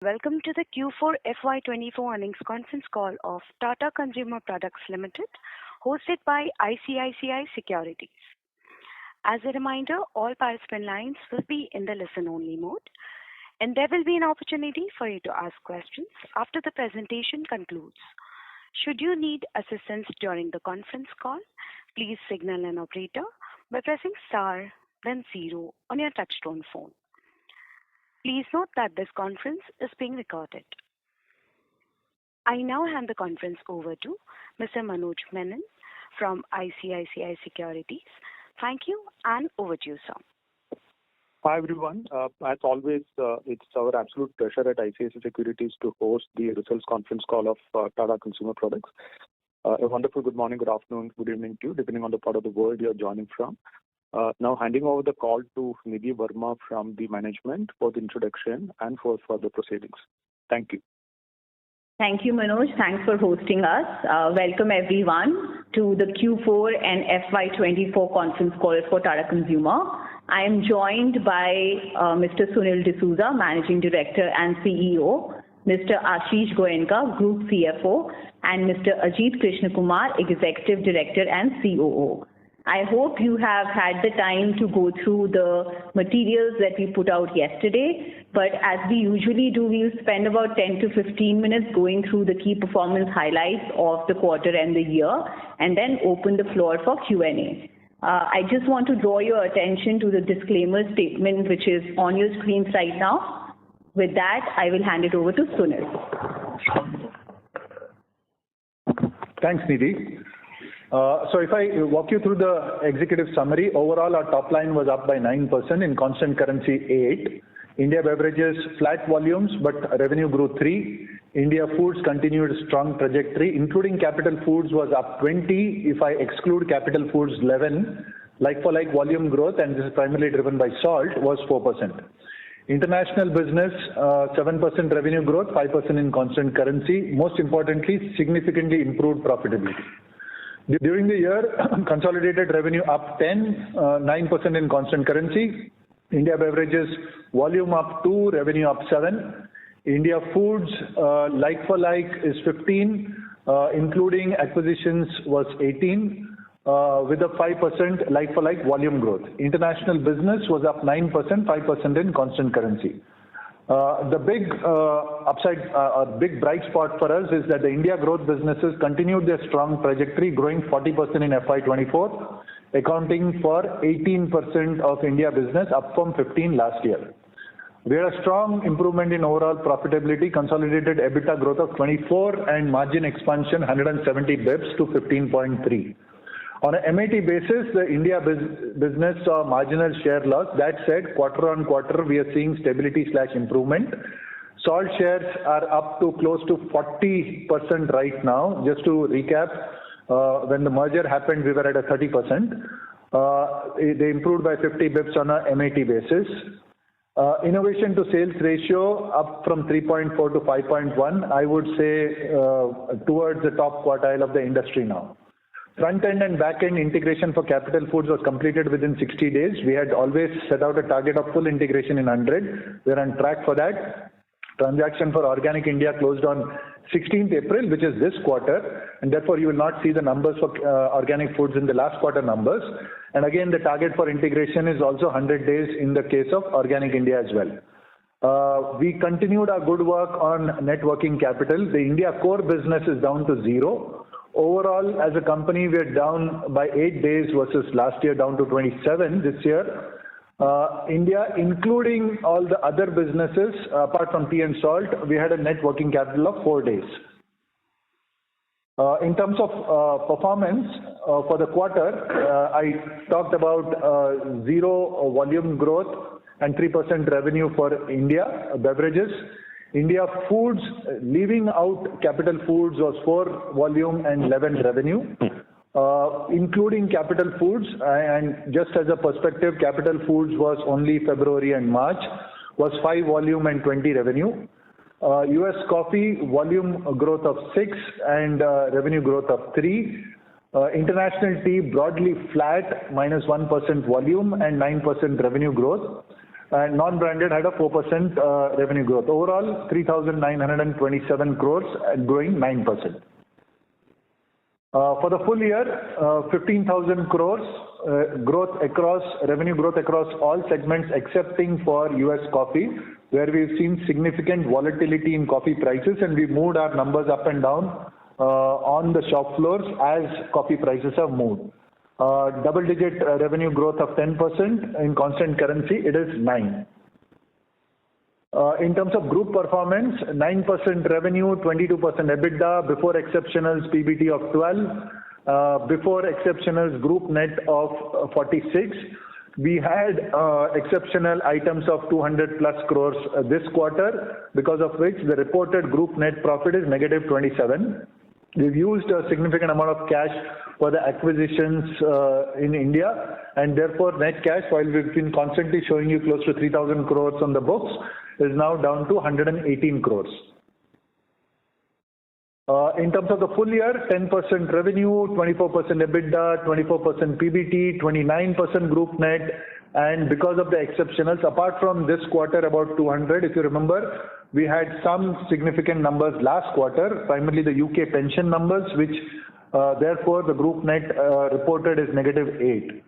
Welcome to the Q4FY24 earnings conference call of Tata Consumer Products Limited, hosted by ICICI Securities. As a reminder, all participant lines will be in the listen-only mode, and there will be an opportunity for you to ask questions after the presentation concludes. Should you need assistance during the conference call, please signal an operator by pressing star, then 0 on your touchtone phone. Please note that this conference is being recorded. I now hand the conference over to Mr. Manoj Menon from ICICI Securities. Thank you, and over to you, sir. Hi, everyone. As always, it's our absolute pleasure at ICICI Securities to host the results conference call of Tata Consumer Products. A wonderful good morning, good afternoon, good evening to you, depending on the part of the world you're joining from. Now handing over the call to Nidhi Verma from the management for the introduction and for further proceedings. Thank you. Thank you, Manoj. Thanks for hosting us. Welcome everyone to the Q4 and FY24 conference call for Tata Consumer. I am joined by Mr. Sunil D'Souza, Managing Director and CEO, Mr. Ashish Goenka, Group CFO, and Mr. Ajit Krishnakumar, Executive Director and COO. I hope you have had the time to go through the materials that we put out yesterday, but as we usually do, we'll spend about 10 to 15 minutes going through the key performance highlights of the quarter and the year, and then open the floor for Q&A. I just want to draw your attention to the disclaimer statement which is on your screens right now. With that, I will hand it over to Sunil. Thanks, Nidhi. So if I walk you through the executive summary, overall our top line was up by 9%, in constant currency 8%. India Beverages flat volumes, but revenue grew 3%. India Foods continued strong trajectory, including Capital Foods was up 20%. If I exclude Capital Foods, 11%. Like-for-like volume growth, and this is primarily driven by salt, was 4%. International business, 7% revenue growth, 5% in constant currency. Most importantly, significantly improved profitability. During the year, consolidated revenue up 10%, 9% in constant currency. India Beverages volume up 2%, revenue up 7%. India Foods like-for-like is 15%, including acquisitions was 18%, with a 5% like-for-like volume growth. International business was up 9%, 5% in constant currency. The big big bright spot for us is that the India growth businesses continued their strong trajectory, growing 40% in FY24, accounting for 18% of India business, up from 15% last year. We had a strong improvement in overall profitability, consolidated EBITDA growth of 24% and margin expansion 170 bps to 15.3%. On a MAT basis, the India business saw marginal share loss. That said, quarter on quarter, we are seeing stability/improvement. Salt shares are up to close to 40% right now. Just to recap, when the merger happened, we were at a 30%. They improved by 50 bips on a MAT basis. Innovation to sales ratio up from 3.4 to 5.1. I would say towards the top quartile of the industry now. Front-end and back-end integration for Capital Foods was completed within 60 days. We had always set out a target of full integration in 100. We're on track for that. Transaction for Organic India closed on 16th April, which is this quarter, and therefore you will not see the numbers for Organic Foods in the last quarter numbers. And again, the target for integration is also 100 days in the case of Organic India as well. We continued our good work on net working capital. The India core business is down to 0. Overall, as a company, we are down by 8 days versus last year, down to 27 this year. India, including all the other businesses, apart from tea and salt, we had a net working capital of 4 days. In terms of performance for the quarter, I talked about 0 volume growth and 3% revenue for India Beverages. India Foods, leaving out Capital Foods, was 4 volume and 11 revenue, including Capital Foods. And just as a perspective, Capital Foods was only February and March, was 5 volume and 20 revenue. US Coffee, volume growth of 6 and revenue growth of 3. International Tea, broadly flat, minus 1% volume and 9% revenue growth. and non-branded had a 4% revenue growth. Overall, 3,927 crores, growing 9%. For the full year, 15,000 crores revenue growth across all segments excepting for US coffee, where we've seen significant volatility in coffee prices, and we moved our numbers up and down on the shop floors as coffee prices have moved. Double-digit revenue growth of 10%. In constant currency, it is 9%. In terms of group performance, 9% revenue, 22% EBITDA, before exceptionals PBT of 12, before exceptionals group net of 46. We had exceptional items of 200 plus crores this quarter, because of which the reported group net profit is negative 27. We've used a significant amount of cash for the acquisitions in India, and therefore net cash, while we've been constantly showing you close to 3,000 crores on the books, is now down to 118 crores. In terms of the full year, 10% revenue, 24% EBITDA, 24% PBT, 29% group net, and because of the exceptionals, apart from this quarter about 200, if you remember, we had some significant numbers last quarter, primarily the UK pension numbers, which therefore the group net reported is negative 8.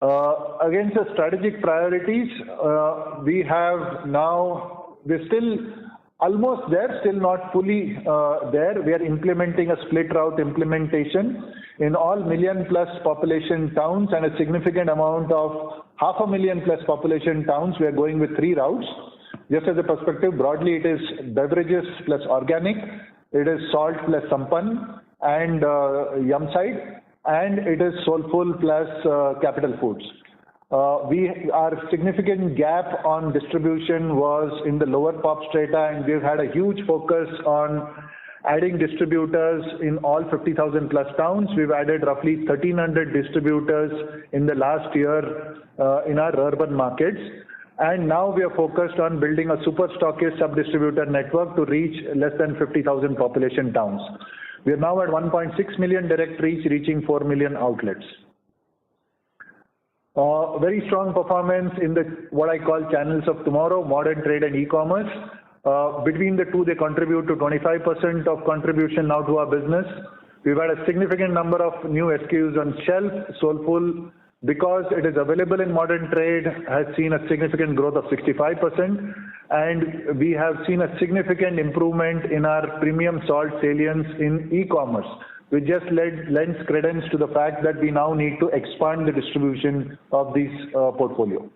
Against the strategic priorities, we're still almost there, still not fully there. We are implementing a split route implementation in all million plus population towns, and a significant amount of 500,000 plus population towns. We are going with 3 routes. Just as a perspective, broadly it is beverages plus organic, it is salt plus sampan and Yumside, and it is soulful plus capital foods. Our significant gap on distribution was in the lower pop strata, and we've had a huge focus on adding distributors in all 50,000 plus towns. We've added roughly 1,300 distributors in the last year in our urban markets. And now we are focused on building a super stockist sub-distributor network to reach less than 50,000 population towns. We are now at 1.6 million direct reach, reaching 4 million outlets. Very strong performance in the what I call channels of tomorrow, modern trade and e-commerce. Between the two, they contribute to 25% of contribution now to our business. We've had a significant number of new SKUs on shelf. Soulful, because it is available in modern trade, has seen a significant growth of 65%, and we have seen a significant improvement in our premium salt salience in e-commerce, which just lends credence to the fact that we now need to expand the distribution of this portfolio.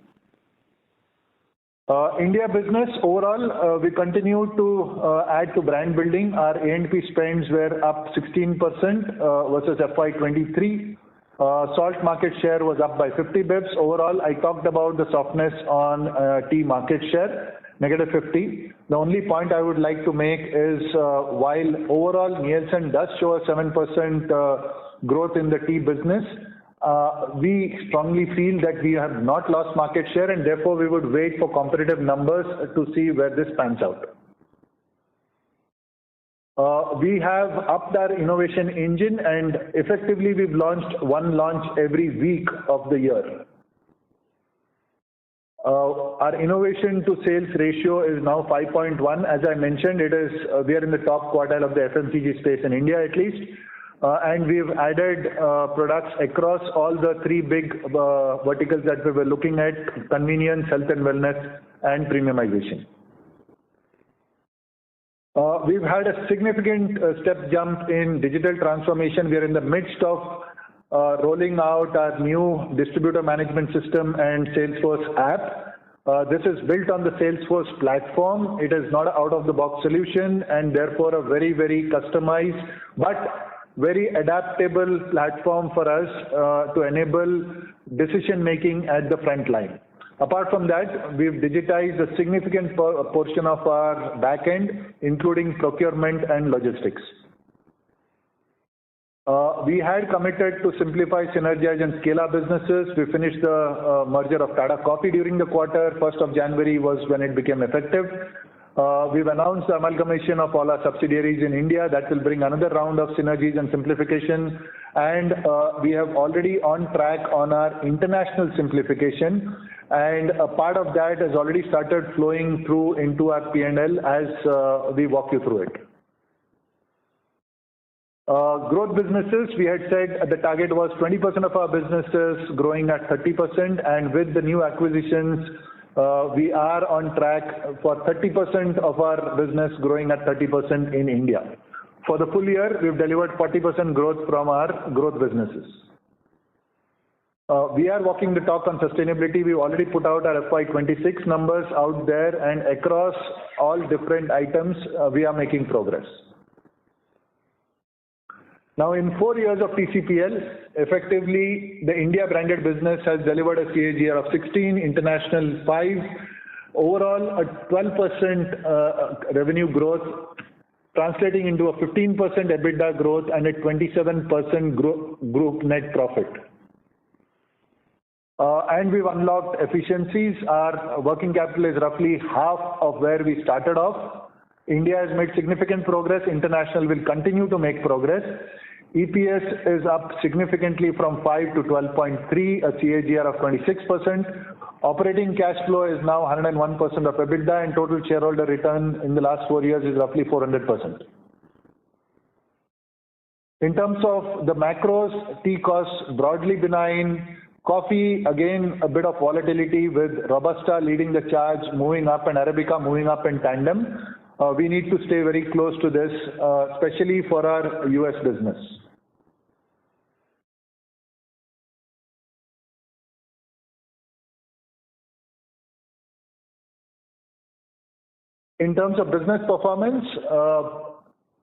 India business overall, we continue to add to brand building. Our A&P spends were up 16% versus FY23. Salt market share was up by 50 bips. Overall, I talked about the softness on tea market share, negative 50. The only point I would like to make is while overall Nielsen does show a 7% growth in the tea business, we strongly feel that we have not lost market share, and therefore we would wait for competitive numbers to see where this pans out. We have upped our innovation engine, and effectively we've launched one launch every week of the year. Our innovation to sales ratio is now 5.1. As I mentioned, we are in the top quartile of the FMCG space in India at least. And we've added products across all the 3 big verticals that we were looking at: convenience, health and wellness, and premiumization. We've had a significant step jump in digital transformation. We are in the midst of rolling out our new distributor management system and Salesforce app. This is built on the Salesforce platform. It is not an out-of-the-box solution, and therefore a very, very customized but very adaptable platform for us to enable decision-making at the front line. Apart from that, we've digitized a significant portion of our back end, including procurement and logistics. We had committed to simplify, synergize, and scale our businesses. We finished the merger of Tata Coffee during the quarter. 1st of January was when it became effective. We've announced the amalgamation of all our subsidiaries in India. That will bring another round of synergies and simplification. And we have already on track on our international simplification. And a part of that has already started flowing through into our P&L as we walk you through it. Growth businesses, we had said the target was 20% of our businesses growing at 30%, and with the new acquisitions, we are on track for 30% of our business growing at 30% in India. For the full year, we've delivered 40% growth from our growth businesses. We are walking the talk on sustainability. We've already put out our FY26 numbers out there, and across all different items, we are making progress. Now, in 4 years of TCPL, effectively, the India branded business has delivered a CAGR of 16, international 5, overall a 12% revenue growth, translating into a 15% EBITDA growth and a 27% group net profit. And we've unlocked efficiencies. Our working capital is roughly half of where we started off. India has made significant progress. International will continue to make progress. EPS is up significantly from 5 to 12.3, a CAGR of 26%. Operating cash flow is now 101% of EBITDA, and total shareholder return in the last 4 years is roughly 400%. In terms of the macros, tea costs broadly benign. Coffee, again, a bit of volatility with Robusta leading the charge, moving up, and Arabica moving up in tandem. We need to stay very close to this, especially for our US business. In terms of business performance,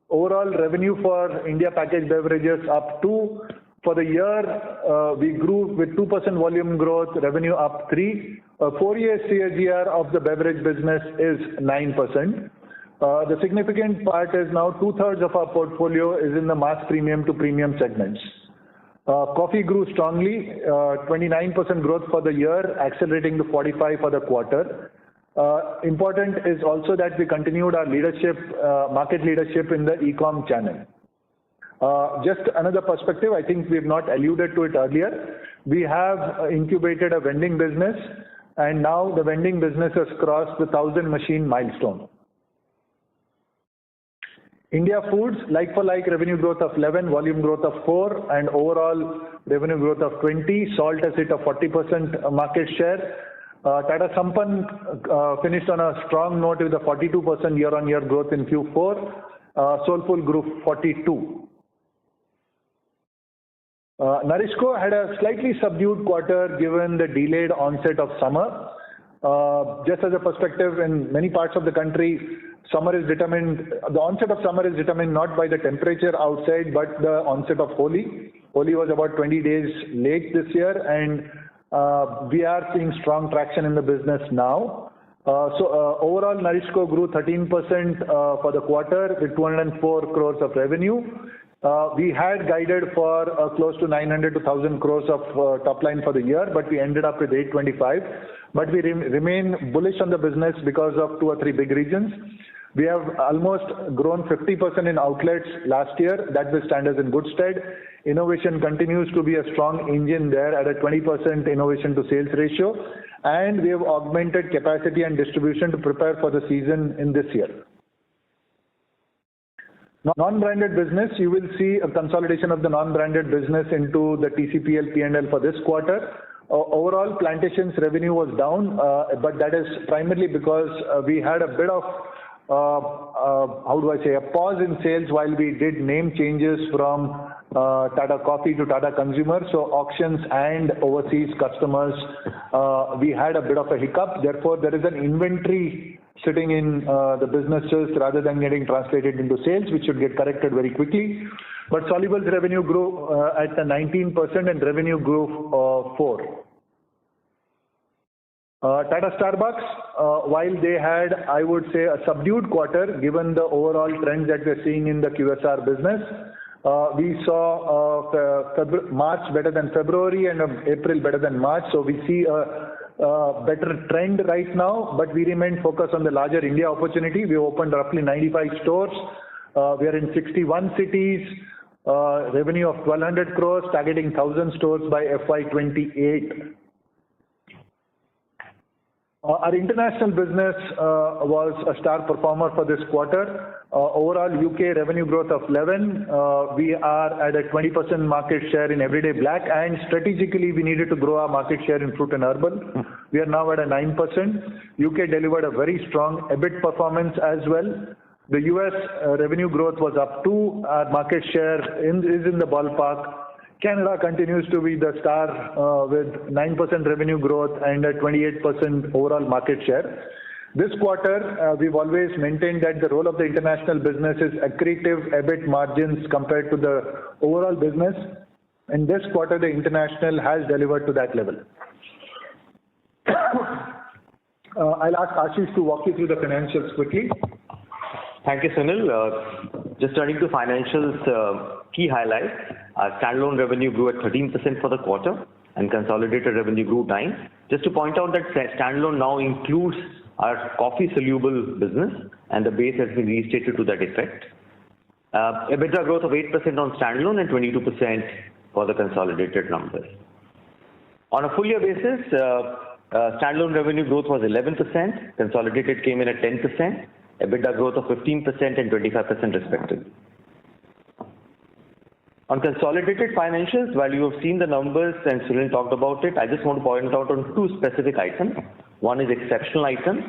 overall revenue for India packaged beverages up 2. For the year, we grew with 2% volume growth, revenue up 3. 4-year CAGR of the beverage business is 9%. The significant part is now 2/3 of our portfolio is in the mass premium to premium segments. Coffee grew strongly, 29% growth for the year, accelerating to 45% for the quarter. Important is also that we continued our leadership, market leadership in the e-com channel. Just another perspective, I think we've not alluded to it earlier. We have incubated a vending business, and now the vending business has crossed the 1,000 machine milestone. India Foods, like-for-like revenue growth of 11, volume growth of 4, and overall revenue growth of 20. Salt has hit a 40% market share. Tata Sampann finished on a strong note with a 42% year-on-year growth in Q4. Soulfull grew 42. Narishco had a slightly subdued quarter given the delayed onset of summer. Just as a perspective, in many parts of the country, the onset of summer is determined not by the temperature outside, but the onset of Holi. Holi was about 20 days late this year, and we are seeing strong traction in the business now. Overall, Narishco grew 13% for the quarter with 204 crores of revenue. We had guided for close to 900 to 1,000 crores of top line for the year, but we ended up with 825. But we remain bullish on the business because of 2 or 3 big reasons. We have almost grown 50% in outlets last year. That will stand us in good stead. Innovation continues to be a strong engine there at a 20% innovation to sales ratio. And we have augmented capacity and distribution to prepare for the season in this year. Non-branded business, you will see a consolidation of the non-branded business into the TCPL P&L for this quarter. Overall, Plantation's revenue was down, but that is primarily because we had a bit of a pause in sales while we did name changes from Tata Coffee to Tata Consumer. So auctions and overseas customers, we had a bit of a hiccup. Therefore, there is an inventory sitting in the businesses rather than getting translated into sales, which should get corrected very quickly. But Solubles revenue grew at 19% and revenue grew 4%. Tata Starbucks, while they had, I would say, a subdued quarter, given the overall trends that we're seeing in the QSR business, we saw March better than February and April better than March. So we see a better trend right now, but we remain focused on the larger India opportunity. We opened roughly 95 stores. We are in 61 cities, revenue of 1,200 crores, targeting 1,000 stores by FY28. Our international business was a star performer for this quarter. Overall UK revenue growth of 11. We are at a 20% market share in everyday black, and strategically we needed to grow our market share in fruit and herbal. We are now at a 9%. UK delivered a very strong EBIT performance as well. The US revenue growth was up 2. Our market share is in the ballpark. Canada continues to be the star with 9% revenue growth and a 28% overall market share. This quarter, we've always maintained that the role of the international business is accretive EBIT margins compared to the overall business. And this quarter, the international has delivered to that level. I'll ask Ashish to walk you through the financials quickly. Thank you, Sunil. Just turning to financials, key highlights. Our standalone revenue grew at 13% for the quarter and consolidated revenue grew 9%. Just to point out that standalone now includes our coffee soluble business and the base has been restated to that effect. EBITDA growth of 8% on standalone and 22% for the consolidated numbers. On a full year basis, standalone revenue growth was 11%, consolidated came in at 10%, EBITDA growth of 15% and 25% respectively. On consolidated financials, while you have seen the numbers and Sunil talked about it, I just want to point out on 2 specific items. One is exceptional items.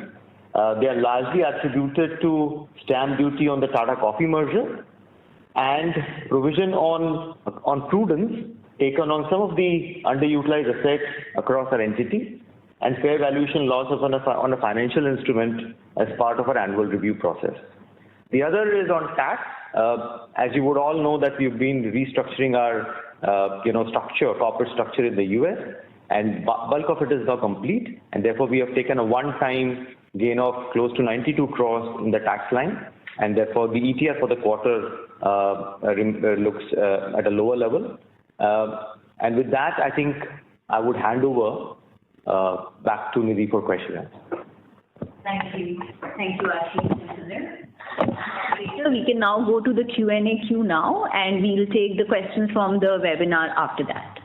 They are largely attributed to stamp duty on the Tata Coffee merger and provision on prudence taken on some of the underutilized assets across our entities and fair valuation losses on a financial instrument as part of our annual review process. The other is on tax. As you would all know that we've been restructuring our corporate structure in the US, and bulk of it is now complete, and therefore we have taken a one-time gain of close to 92 crores in the tax line, and therefore the ETR for the quarter looks at a lower level. And with that, I think I would hand over back to Nidhi for questions. Thank you. Thank you, Ashish. We can now go to the Q&A queue now, and we'll take the questions from the webinar after that.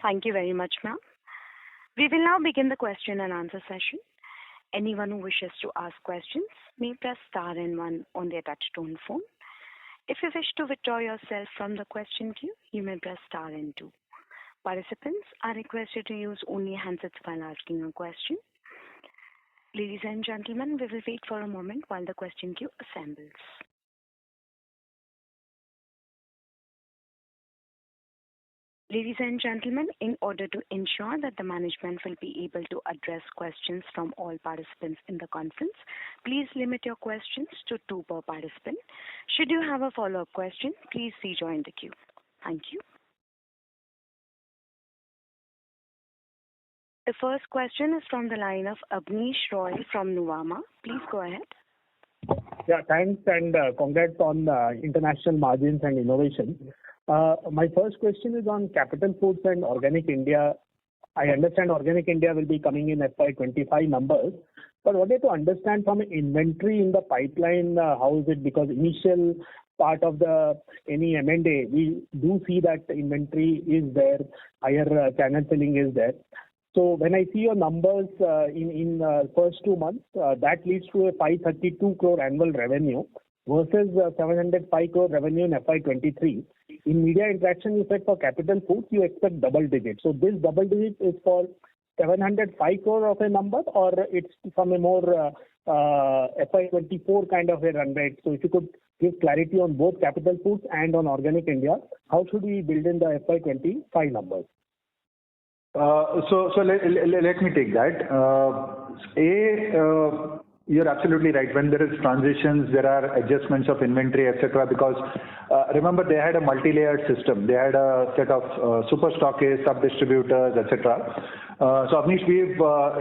Thank you very much, ma'am. We will now begin the question and answer session. Anyone who wishes to ask questions may press star and 1 on their touch-tone phone. If you wish to withdraw yourself from the question queue, you may press star and 2. Participants are requested to use only handsets while asking a question. Ladies and gentlemen, we will wait for a moment while the question queue assembles. Ladies and gentlemen, in order to ensure that the management will be able to address questions from all participants in the conference, please limit your questions to 2 per participant. Should you have a follow-up question, please rejoin the queue. Thank you. The first question is from the line of Abneesh Roy from Nuvama. Please go ahead. Yeah, thanks and congrats on international margins and innovation. My first question is on Capital Foods and Organic India. I understand Organic India will be coming in FY25 numbers, but I wanted to understand from inventory in the pipeline, how is it? Because initial part of any M&A, we do see that inventory is there, higher channel filling is there. So when I see your numbers in first 2 months, that leads to a 532 crore annual revenue versus 705 crore revenue in FY23. In media interaction, you said for Capital Foods, you expect double digits. So this double digit is for 705 crore of a number, or it's from a more FY24 kind of a run rate. So if you could give clarity on both Capital Foods and on Organic India, how should we build in the FY25 numbers? So let me take that. You're absolutely right. When there is transitions, there are adjustments of inventory, etc. Because remember, they had a multi-layered system. They had a set of super stockists, sub-distributors, etc. So Abneesh,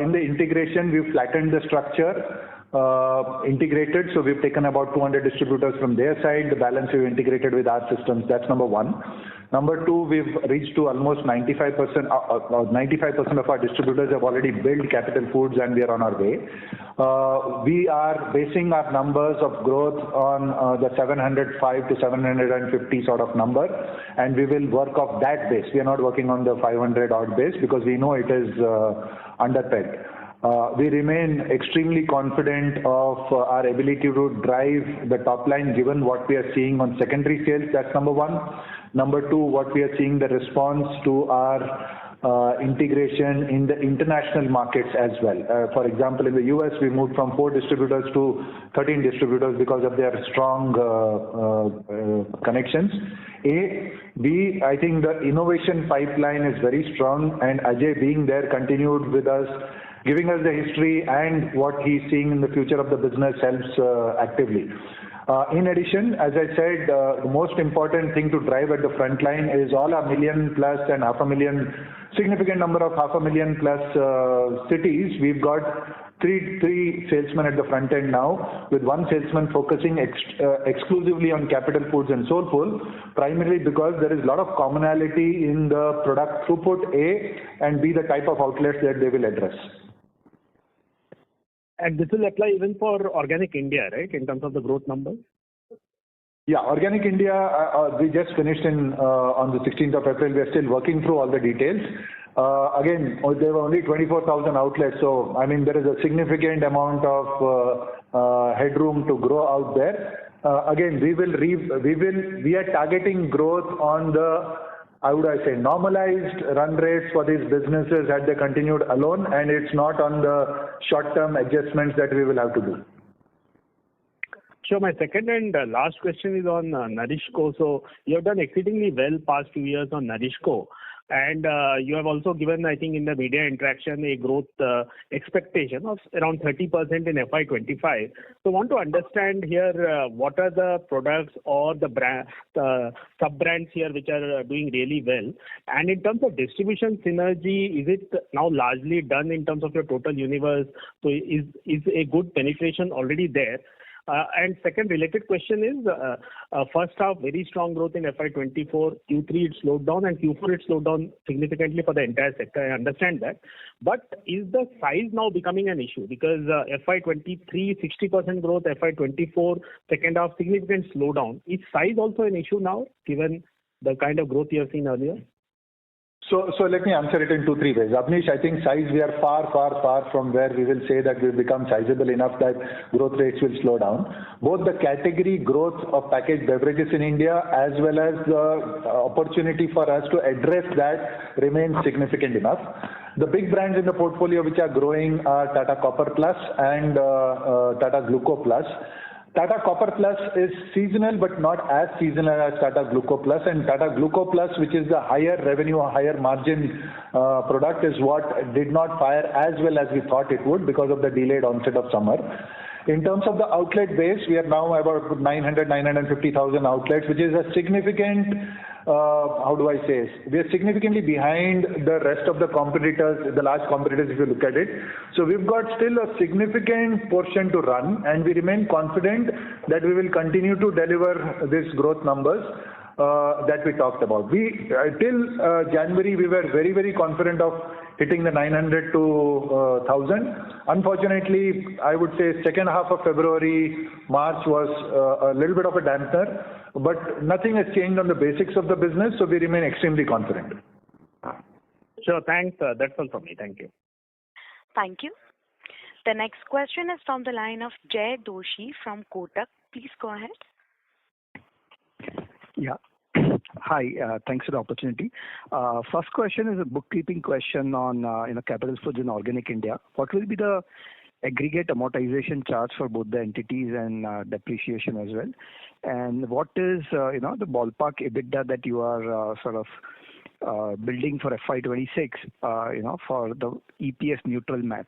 in the integration, we've flattened the structure. integrated. So we've taken about 200 distributors from their side. The balance we've integrated with our systems. That's number one. Number two, we've reached to almost 95%. 95% of our distributors have already built Capital Foods, and we are on our way. We are basing our numbers of growth on the 705 to 750 sort of number, and we will work off that base. We are not working on the 500 odd base because we know it is underpegged. We remain extremely confident of our ability to drive the top line given what we are seeing on secondary sales. That's number one. Number two, what we are seeing the response to our integration in the international markets as well. For example, in the US, we moved from 4 distributors to 13 distributors because of their strong connections. A. B. I think the innovation pipeline is very strong, and Ajay being there continued with us, giving us the history and what he's seeing in the future of the business helps actively. In addition, as I said, the most important thing to drive at the front line is all our million plus and 500,000, significant number of 500,000 plus cities. We've got three salesmen at the front end now, with one salesman focusing exclusively on Capital Foods and Soulful, primarily because there is a lot of commonality in the product throughput, A, and B, the type of outlets that they will address. And this will apply even for Organic India, right, in terms of the growth numbers? Yeah, Organic India, we just finished on the 16th of April. We are still working through all the details. Again, there were only 24,000 outlets, so I mean there is a significant amount of headroom to grow out there. Again, we are targeting growth on the, how would I say, normalized run rates for these businesses had they continued alone, and it's not on the short-term adjustments that we will have to do. Sure. My second and last question is on NourishCo. So you have done exceedingly well past 2 years on NourishCo. And you have also given, I think, in the media interaction, a growth expectation of around 30% in FY25. So I want to understand here what are the products or the sub-brands here which are doing really well. And in terms of distribution synergy, is it now largely done in terms of your total universe? So is a good penetration already there? And second related question is, first half, very strong growth in FY24, Q3 it slowed down, and Q4 it slowed down significantly for the entire sector. I understand that. But is the size now becoming an issue? Because FY23, 60% growth, FY24, second half, significant slowdown. Is size also an issue now, given the kind of growth you have seen earlier? So let me answer it in 2-3 ways. Abneesh, I think size, we are far from where we will say that we've become sizable enough that growth rates will slow down. Both the category growth of packaged beverages in India as well as the opportunity for us to address that remains significant enough. The big brands in the portfolio which are growing are Tata Copper Plus and Tata Gluco Plus. Tata Copper Plus is seasonal but not as seasonal as Tata Gluco Plus, and Tata Gluco Plus, which is the higher revenue or higher margin product, is what did not fire as well as we thought it would because of the delayed onset of summer. In terms of the outlet base, we are now about 950,000 outlets, which is a significant, how do I say, we are significantly behind the rest of the competitors, the large competitors if you look at it. So we've got still a significant portion to run, and we remain confident that we will continue to deliver these growth numbers that we talked about. Till January, we were very confident of hitting the 900 to 1,000. Unfortunately, I would say second half of February, March was a little bit of a dampener, but nothing has changed on the basics of the business, so we remain extremely confident. Sure, thanks. That's all from me. Thank you. Thank you. The next question is from the line of Jay Doshi from Kotak. Please go ahead. Yeah. Hi, thanks for the opportunity. First question is a bookkeeping question on Capital Foods in Organic India. What will be the aggregate amortization charge for both the entities and depreciation as well? And what is the ballpark EBITDA that you are sort of building for FY26 for the EPS neutral math?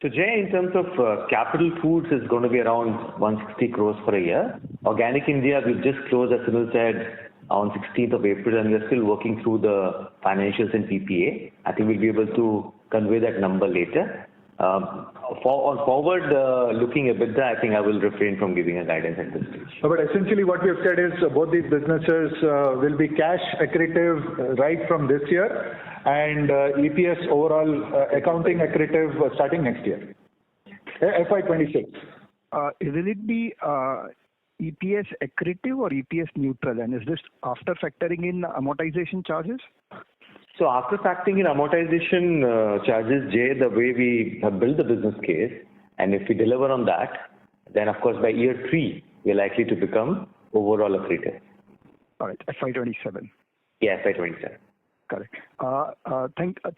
So Jay, in terms of Capital Foods, is going to be around 160 crores for a year. Organic India, we've just closed, as Sunil said, on 16th of April, and we're still working through the financials and PPA. I think we'll be able to convey that number later. Forward-looking EBITDA, I think I will refrain from giving a guidance at this stage. But essentially what we have said is both these businesses will be cash accretive right from this year and EPS overall accounting accretive starting next year, FY26. Will it be EPS accretive or EPS neutral? And is this after factoring in amortization charges? So after factoring in amortization charges, Jay, the way we have built the business case, and if we deliver on that, then of course by year 3, we're likely to become overall accretive. All right, FY27. Yeah, FY27. Correct.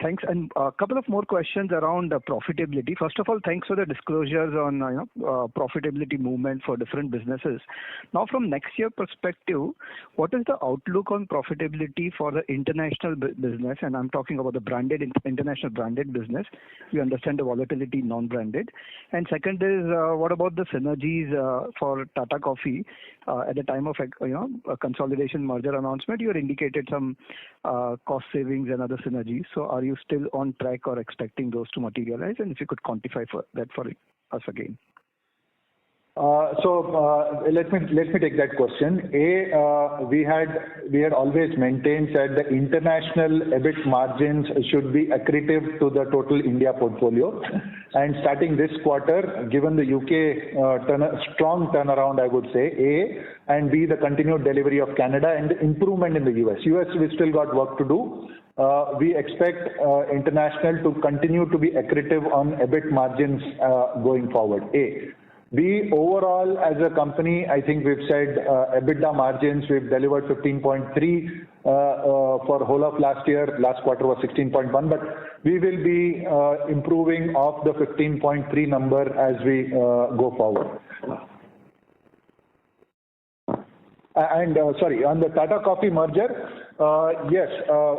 Thanks. And a couple of more questions around profitability. First of all, thanks for the disclosures on profitability movement for different businesses. Now, from next year perspective, what is the outlook on profitability for the international business? And I'm talking about the international branded business. We understand the volatility non-branded. And second is, what about the synergies for Tata Coffee at the time of a consolidation merger announcement? You had indicated some cost savings and other synergies. So are you still on track or expecting those to materialize? And if you could quantify that for us again. Let me take that question. We had always maintained that the international EBIT margins should be accretive to the total India portfolio. And starting this quarter, given the UK strong turnaround, I would say, and B, the continued delivery of Canada and improvement in the US. We still got work to do. We expect international to continue to be accretive on EBIT margins going forward. B, overall as a company, I think we've said EBITDA margins, we've delivered 15.3 for whole of last year. Last quarter was 16.1, but we will be improving off the 15.3 number as we go forward. And sorry, on the Tata Coffee merger, yes,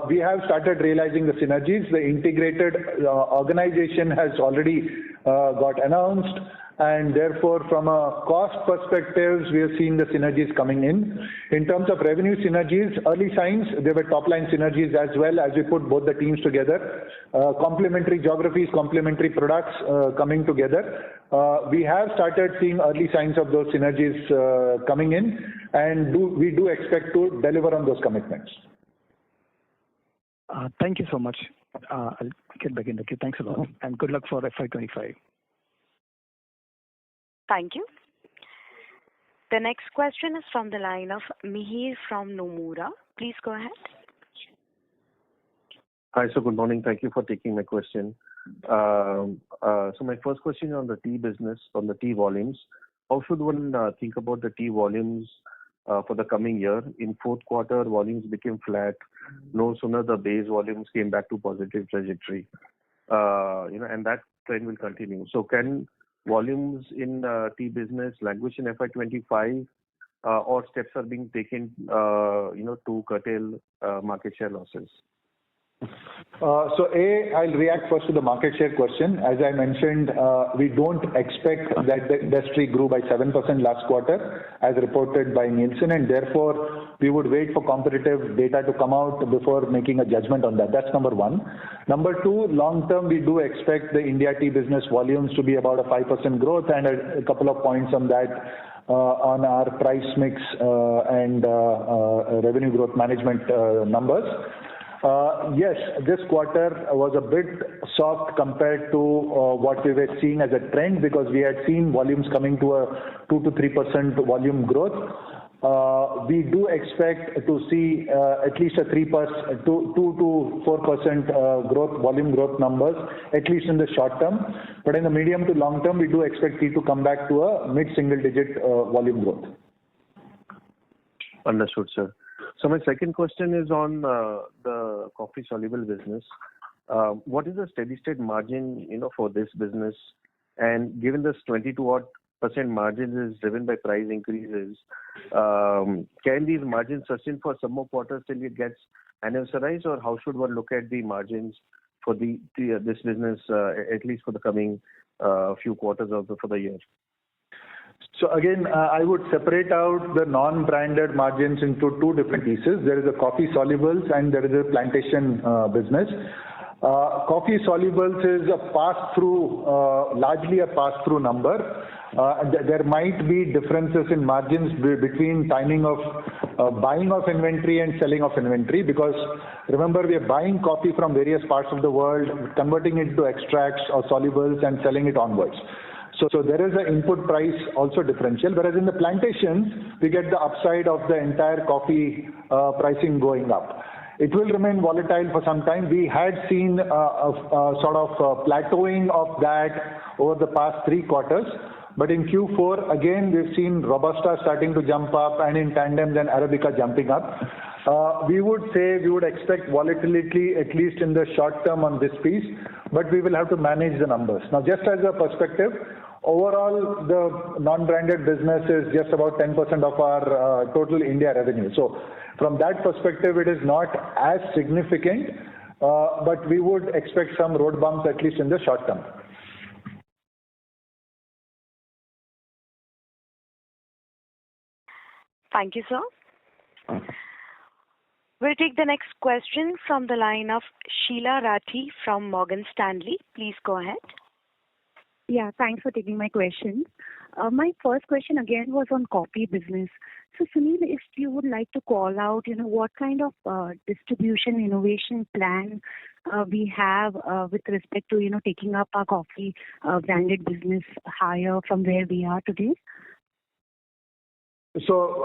we have started realizing the synergies. The integrated organization has already got announced. And therefore, from a cost perspective, we have seen the synergies coming in. In terms of revenue synergies, early signs, there were top-line synergies as well as we put both the teams together. Complementary geographies, complementary products coming together. We have started seeing early signs of those synergies coming in, and we do expect to deliver on those commitments. Thank you so much. I'll get back in the queue. Thanks a lot, and good luck for FY25. Thank you. The next question is from the line of Mihir from Nomura. Please go ahead. Hi, so good morning. Thank you for taking my question. So my first question on the tea business, on the tea volumes. How should one think about the tea volumes for the coming year? In fourth quarter, volumes became flat. No sooner the base volumes came back to positive trajectory. And that trend will continue. So can volumes in tea business languish in FY25 or steps are being taken to curtail market share losses? I'll react first to the market share question. As I mentioned, we don't expect that the industry grew by 7% last quarter as reported by Nielsen, and therefore we would wait for competitive data to come out before making a judgment on that. That's number one. Number two, long term, we do expect the India tea business volumes to be about a 5% growth and a couple of points on that on our price mix and revenue growth management numbers. Yes, this quarter was a bit soft compared to what we were seeing as a trend because we had seen volumes coming to a 2 to 3% volume growth. We do expect to see at least a 2 to 4% growth, volume growth numbers, at least in the short term. But in the medium to long term, we do expect tea to come back to a mid-single digit volume growth. Understood, sir. So my second question is on the coffee soluble business. What is the steady state margin, for this business? And given this 22% margin is driven by price increases, can these margins sustain for some more quarters till it gets annualized, or how should one look at the margins for this business at least for the coming few quarters for the year? So again, I would separate out the non-branded margins into two different pieces. There is a coffee solubles and there is a plantation business. Coffee solubles is a pass-through, largely a pass-through number. There might be differences in margins between timing of buying of inventory and selling of inventory, because remember, we are buying coffee from various parts of the world, converting it to extracts or solubles and selling it onwards. So there is an input price also differential, whereas in the plantations, we get the upside of the entire coffee pricing going up. It will remain volatile for some time. We had seen a sort of plateauing of that over the past 3 quarters. But in Q4, again, we've seen Robusta starting to jump up, and in tandem then Arabica jumping up. We would expect volatility at least in the short term on this piece, but we will have to manage the numbers. Now, just as a perspective, overall the non-branded business is just about 10% of our total India revenue. So from that perspective, it is not as significant, but we would expect some road bumps at least in the short term. Thank you, sir. We'll take the next question from the line of Sheela Rathi from Morgan Stanley. Please go ahead. Yeah, thanks for taking my question. My first question again was on coffee business. So Sunil, if you would like to call out, what kind of distribution innovation plan we have with respect to, taking up our coffee branded business higher from where we are today? So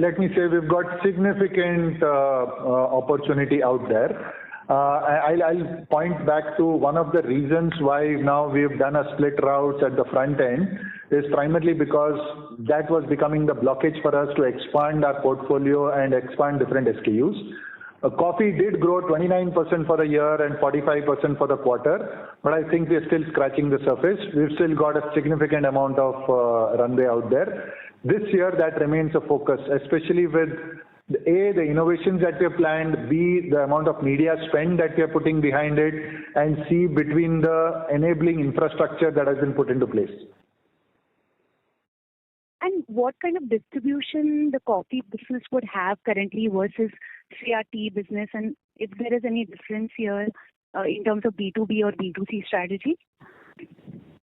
let me say we've got significant opportunity out there. I'll point back to one of the reasons why now we've done a split routes at the front end is primarily because that was becoming the blockage for us to expand our portfolio and expand different SKUs. Coffee did grow 29% for the year and 45% for the quarter, but I think we're still scratching the surface. We've still got a significant amount of runway out there. This year, that remains a focus, especially with A, the innovations that we have planned, B, the amount of media spend that we are putting behind it, and C, between the enabling infrastructure that has been put into place. And what kind of distribution the coffee business would have currently versus, say, our tea business, and if there is any difference here in terms of B2B or B2C strategy?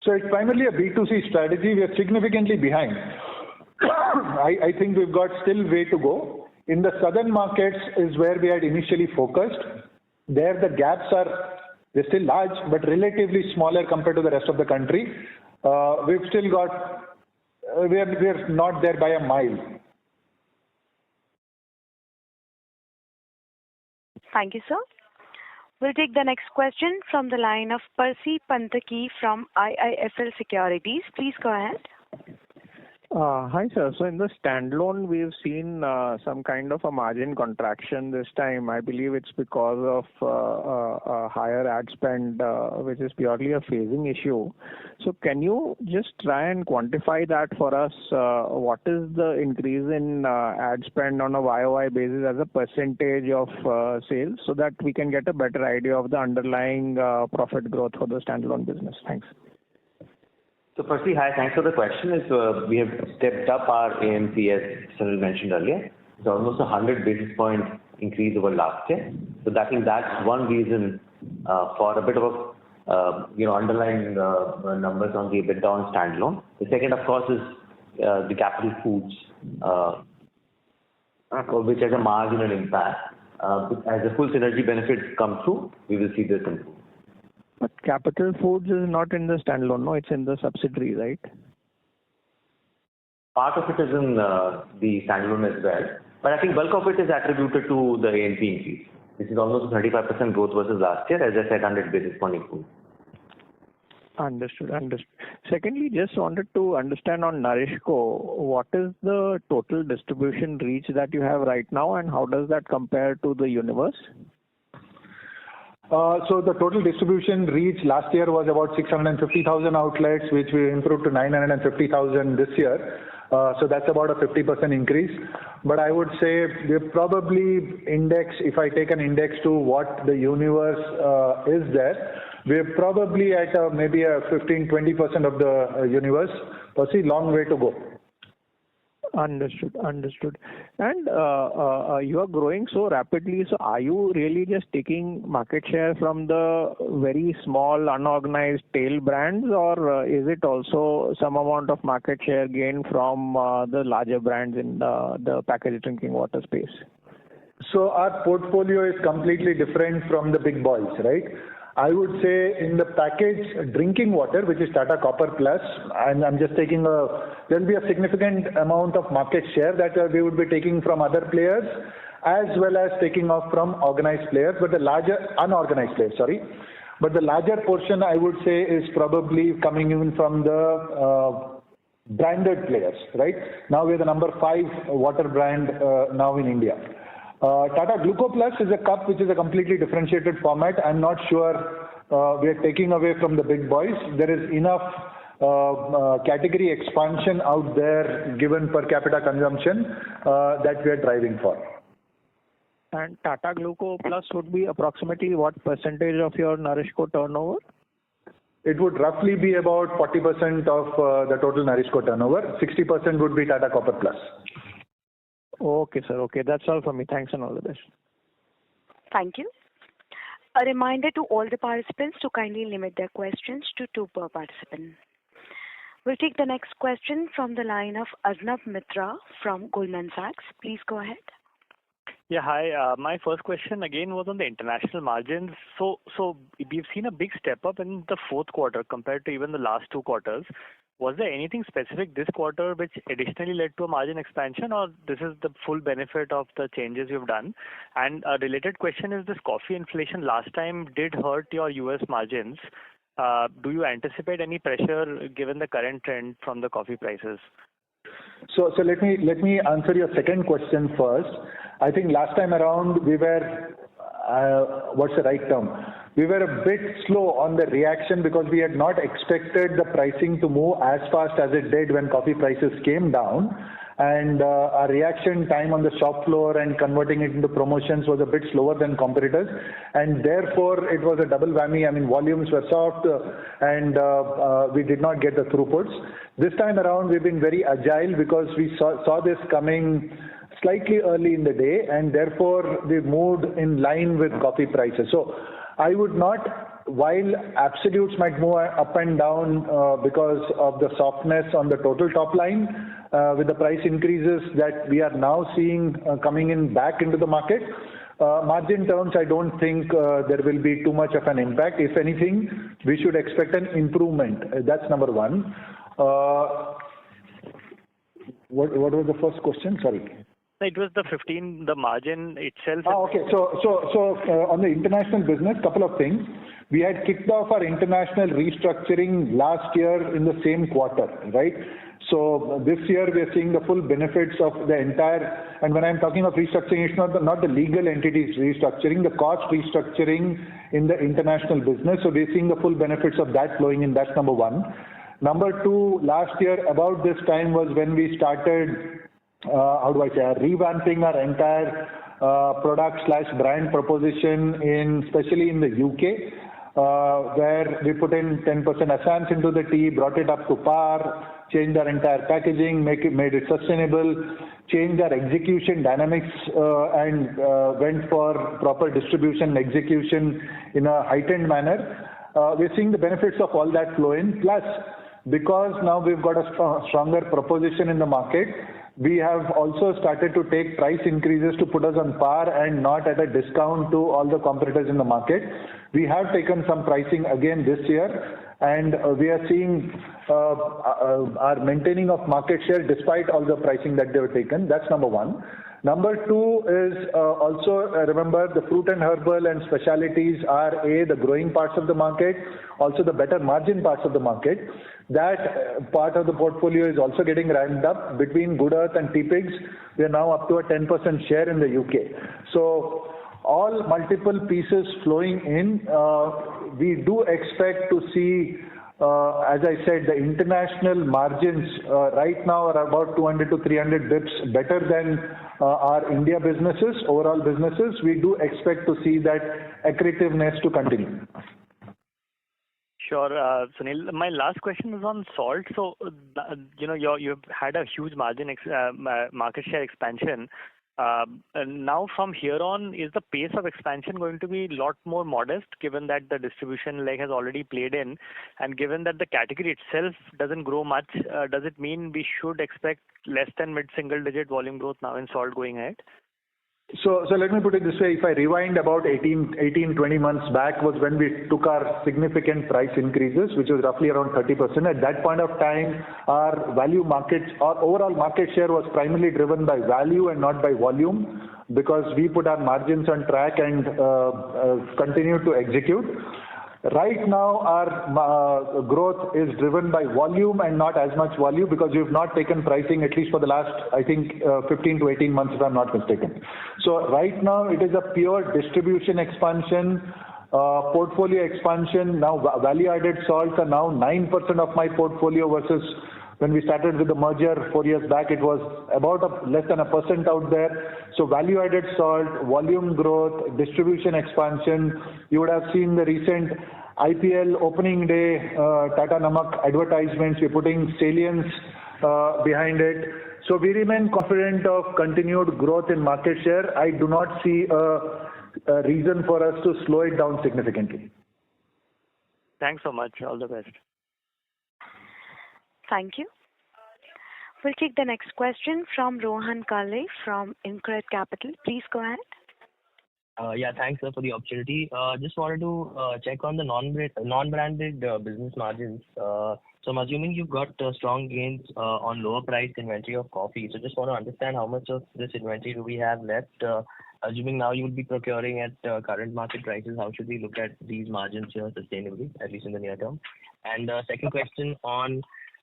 So it's primarily a B2C strategy. We are significantly behind. I think we've got still way to go. In the southern markets is where we had initially focused. There the gaps they're still large, but relatively smaller compared to the rest of the country. We've still got, we're not there by a mile. Thank you, sir. We'll take the next question from the line of Percy Panthaki from IIFL Securities. Please go ahead. Hi, sir. So in the standalone, we've seen some kind of a margin contraction this time. I believe it's because of a higher ad spend, which is purely a phasing issue. So can you just try and quantify that for us? What is the increase in ad spend on a YOY basis as a percentage of sales, so that we can get a better idea of the underlying profit growth for the standalone business? Thanks. So Percy, hi, thanks for the question. We have stepped up our AMP, as Sunil mentioned earlier. It's almost 100 basis point increase over last year. So that's one reason for a bit of underlying numbers on the EBITDA on standalone. The second, of course, is the Capital Foods, which has a marginal impact. As the full synergy benefits come through, we will see this improve. But Capital Foods is not in the standalone, no? It's in the subsidiary, right? Part of it is in the standalone as well. But I think bulk of it is attributed to the AMP increase, which is almost 35% growth versus last year, as I said, 100 basis point improvement. Understood. Secondly, just wanted to understand on NourishCo, what is the total distribution reach that you have right now, and how does that compare to the universe? So the total distribution reach last year was about 650,000 outlets, which we improved to 950,000 this year. So that's about a 50% increase. But I would say we're probably if I take an index to what the universe is there, we're probably at maybe a 15-20% of the universe. But see, long way to go. Understood. And you are growing so rapidly, so are you really just taking market share from the very small, unorganized tail brands, or is it also some amount of market share gain from the larger brands in the packaged drinking water space? So our portfolio is completely different from the big boys, right? I would say in the packaged drinking water, which is Tata Copper Plus, and I'm just taking there'll be a significant amount of market share that we would be taking from other players, as well as taking off from organized players, but unorganized players, sorry. But the larger portion, I would say, is probably coming in from the branded players, right? Now we're the number 5 water brand now in India. Tata Gluco Plus is a cup which is a completely differentiated format. I'm not sure we are taking away from the big boys. There is enough category expansion out there given per capita consumption that we are driving for. And Tata Gluco Plus would be approximately what percentage of your Nourishco turnover? It would roughly be about 40% of the total Nourishco turnover. 60% would be Tata Copper Plus. Okay, sir. Okay, that's all from me. Thanks and all the best. Thank you. A reminder to all the participants to kindly limit their questions to 2 per participant. We'll take the next question from the line of Arnab Mitra from Goldman Sachs. Please go ahead. Yeah, hi. My first question again was on the international margins. So we've seen a big step up in the fourth quarter compared to even the last 2 quarters. Was there anything specific this quarter which additionally led to a margin expansion, or this is the full benefit of the changes you've done? And a related question is, this coffee inflation last time did hurt your US margins. Do you anticipate any pressure given the current trend from the coffee prices? So let me answer your second question first. I think last time around we were what's the right term? We were a bit slow on the reaction because we had not expected the pricing to move as fast as it did when coffee prices came down. And our reaction time on the shop floor and converting it into promotions was a bit slower than competitors. And therefore, it was a double whammy. I mean, volumes were soft and we did not get the throughputs. This time around, we've been very agile because we saw this coming slightly early in the day, and therefore we moved in line with coffee prices. So I would not, while absolutes might move up and down because of the softness on the total top line, with the price increases that we are now seeing coming in back into the market, margin terms, I don't think there will be too much of an impact. If anything, we should expect an improvement. That's number one. What was the first question? Sorry. It was the margin itself. Okay. So on the international business, couple of things. We had kicked off our international restructuring last year in the same quarter, right? So this year we are seeing the full benefits of the entire, and when I'm talking of restructuring, it's not the legal entities restructuring, the cost restructuring in the international business. So we're seeing the full benefits of that flowing in. That's number one. Number two, last year about this time was when we started revamping our entire product/brand proposition especially in the UK, where we put in 10% Assance into the tea, brought it up to par, changed our entire packaging, made it sustainable, changed our execution dynamics, and went for proper distribution execution in a heightened manner. We're seeing the benefits of all that flow in. Plus, because now we've got a stronger proposition in the market, we have also started to take price increases to put us on par and not at a discount to all the competitors in the market. We have taken some pricing again this year, and we are seeing our maintaining of market share despite all the pricing that they have taken. That's number one. Number two is also remember the fruit and herbal and specialities are the growing parts of the market, also the better margin parts of the market. That part of the portfolio is also getting ramped up. Between Good Earth and Teapigs, we are now up to a 10% share in the UK. So all multiple pieces flowing in. We do expect to see, as I said, the international margins right now are about 200 to 300 bips better than our India businesses, overall businesses. We do expect to see that accretiveness to continue. Sure, Sunil. My last question is on salt. So, you've had a huge market share expansion. And now from here on, is the pace of expansion going to be a lot more modest, given that the distribution leg has already played in, and given that the category itself doesn't grow much? Does it mean we should expect less than mid-single-digit volume growth now in salt going ahead? So let me put it this way. If I rewind about 18, 20 months back was when we took our significant price increases, which was roughly around 30%. At that point of time, our overall market share was primarily driven by value and not by volume, because we put our margins on track and continued to execute. Right now, our growth is driven by volume and not as much volume, because we've not taken pricing at least for the last, I think, 15 to 18 months, if I'm not mistaken. So right now, it is a pure distribution expansion, portfolio expansion. Now, value-added salts are now 9% of my portfolio versus when we started with the merger 4 years back, it was about less than 1% out there. So value-added salt, volume growth, distribution expansion. You would have seen the recent IPL opening day, Tata Namak advertisements. We're putting salience behind it. So we remain confident of continued growth in market share. I do not see a reason for us to slow it down significantly. Thanks so much. All the best. Thank you. We'll take the next question from Rohan Kale from InCred Capital. Please go ahead. Thanks sir, for the opportunity. Just wanted to check on the non-branded business margins. So I'm assuming you've got strong gains on lower priced inventory of coffee. So just want to understand how much of this inventory do we have left? Assuming now you would be procuring at current market prices, how should we look at these margins here sustainably, at least in the near term? And second question on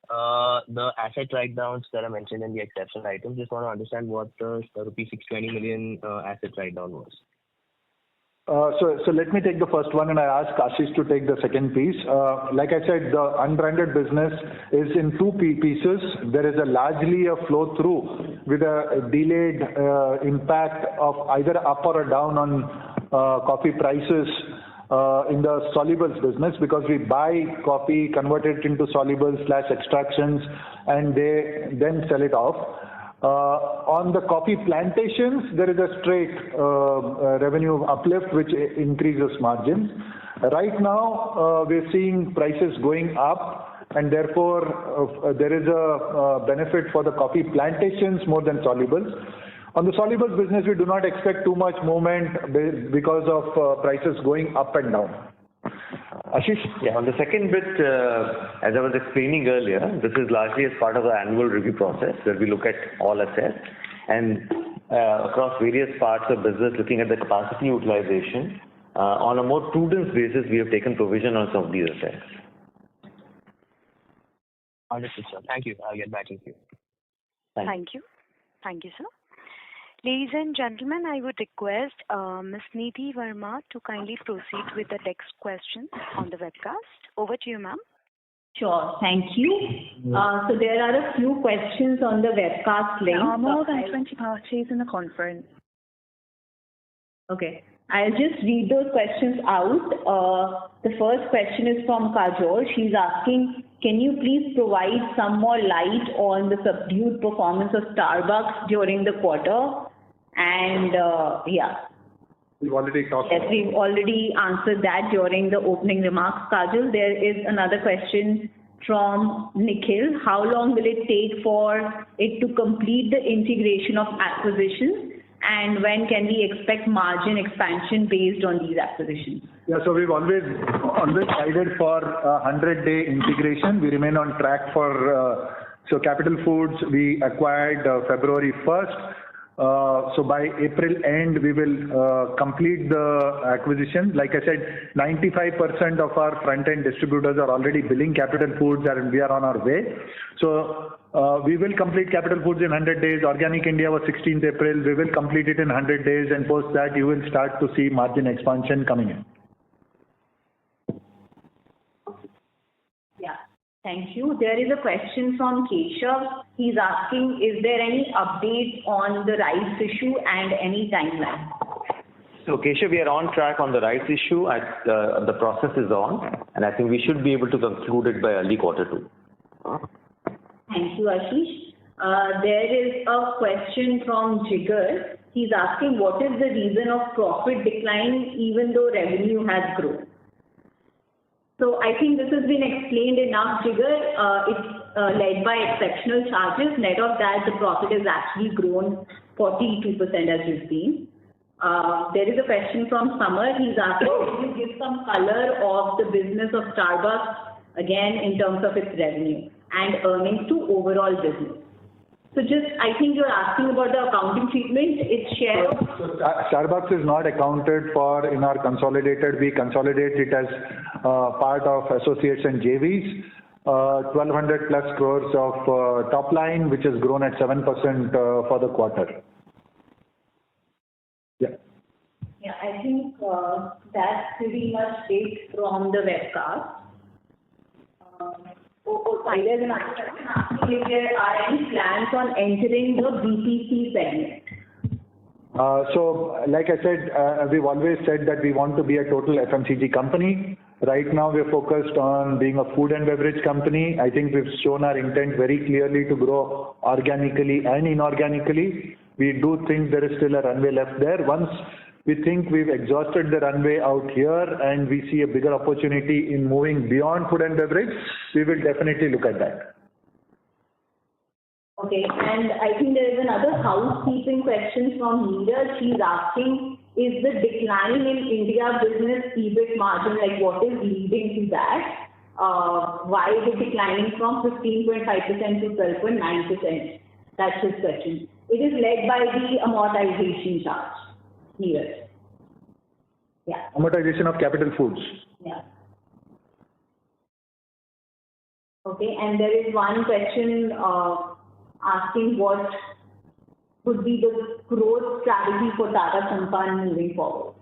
the asset write-downs that are mentioned in the exceptional items. Just want to understand what the rupees 620 million asset write-down was. So let me take the first one, and I ask Ashish to take the second piece. Like I said, the unbranded business is in two pieces. There is largely a flow through with a delayed impact of either up or down on coffee prices in the solubles business, because we buy coffee, convert it into solubles/extractions, and they then sell it off. On the coffee plantations, there is a straight revenue uplift which increases margins. Right now, we're seeing prices going up, and therefore there is a benefit for the coffee plantations more than solubles. On the solubles business, we do not expect too much movement because of prices going up and down. Ashish? Yeah, on the second bit, as I was explaining earlier, this is largely as part of the annual review process where we look at all assets and across various parts of business, looking at the capacity utilization. On a more prudent basis, we have taken provision on some of these assets. Understood, sir. Thank you. I'll get back to you. Thank you. Thank you, sir. Ladies and gentlemen, I would request Ms. Nidhi Verma to kindly proceed with the next question on the webcast. Over to you, ma'am. Sure, thank you. So there are a few questions on the webcast link. There are more than 20 parties in the conference. Okay, I'll just read those questions out. The first question is from Kajol. She's asking, can you please provide some more light on the subdued performance of Starbucks during the quarter? And we've already talked. Yes, we've already answered that during the opening remarks, Kajol. There is another question from Nikhil. How long will it take for it to complete the integration of acquisitions? And when can we expect margin expansion based on these acquisitions? Yeah, so we've always guided for 100-day integration. We remain on track for, so Capital Foods we acquired February 1st. So by April end, we will complete the acquisition. Like I said, 95% of our front-end distributors are already billing Capital Foods, and we are on our way. So we will complete Capital Foods in 100 days. Organic India was 16th April. We will complete it in 100 days, and post that, you will start to see margin expansion coming in. Thank you. There is a question from Keshav. He's asking, is there any update on the rights issue and any timeline? So, Keshav, we are on track on the rights issue. The process is on, and I think we should be able to conclude it by early Q2. Thank you, Ashish. There is a question from Jigar. He's asking, what is the reason of profit decline even though revenue has grown? So I think this has been explained enough, Jigar. It's led by exceptional charges. Net of that, the profit has actually grown 42% as you've seen. There is a question from Samar. He's asking, can you give some color of the business of Starbucks, again, in terms of its revenue and earnings to overall business? So I think you're asking about the accounting treatment. Its share of... Starbucks is not accounted for in our consolidated. We consolidate it as part of associates and JVs. 1,200 plus crores of top line, which has grown at 7% for the quarter. Yeah. Yeah, I think that's pretty much it from the webcast. There's another question asking if there are any plans on entering the BPC segment. So, like I said, we've always said that we want to be a total FMCG company. Right now, we're focused on being a food and beverage company. I think we've shown our intent very clearly to grow organically and inorganically. We do think there is still a runway left there. Once we think we've exhausted the runway out here and we see a bigger opportunity in moving beyond food and beverage, we will definitely look at that. Okay, and I think there is another housekeeping question from Neeraj. She's asking, is the decline in India business EBIT margin, like what is leading to that? Why is it declining from 15.5% to 12.9%? That's his question. It is led by the amortization charge. Neeraj. Yeah. Amortization of capital foods. Yeah. Okay, and there is one question asking what would be the growth strategy for Tata Sampann moving forward.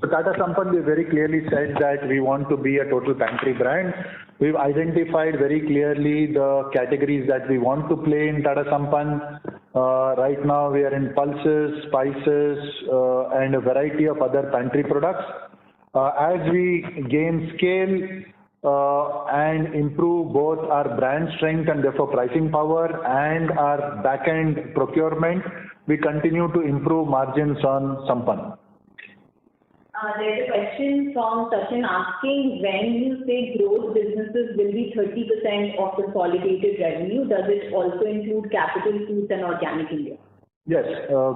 So Tata Sampann, we very clearly said that we want to be a total pantry brand. We've identified very clearly the categories that we want to play in Tata Sampann. Right now we are in pulses, spices, and a variety of other pantry products. As we gain scale and improve both our brand strength and therefore pricing power and our back-end procurement, we continue to improve margins on Sampann. There's a question from Sachin asking, when you say growth businesses will be 30% of consolidated revenue, does it also include Capital Foods and Organic India? Yes,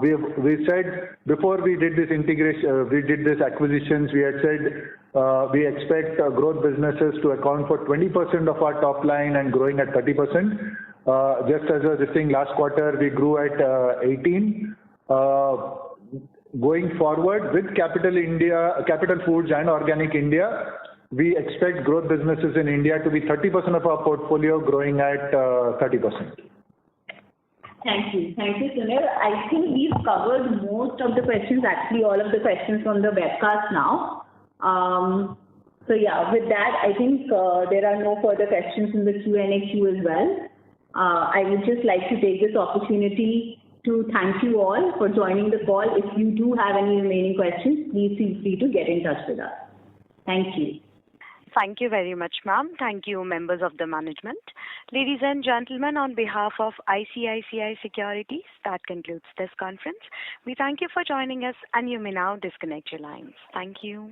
we said before we did this integration, we did this acquisitions, we had said we expect growth businesses to account for 20% of our top line and growing at 30%. Just as I was saying, last quarter we grew at 18. Going forward with Capital Foods and Organic India, we expect growth businesses in India to be 30% of our portfolio, growing at 30%. Thank you. Thank you, Sunil. I think we've covered most of the questions, actually all of the questions from the webcast now. So yeah, with that, I think there are no further questions in the Q&A queue as well. I would just like to take this opportunity to thank you all for joining the call. If you do have any remaining questions, please feel free to get in touch with us. Thank you. Thank you very much, ma'am. Thank you, members of the management. Ladies and gentlemen, on behalf of ICICI Securities, that concludes this conference. We thank you for joining us, and you may now disconnect your lines. Thank you.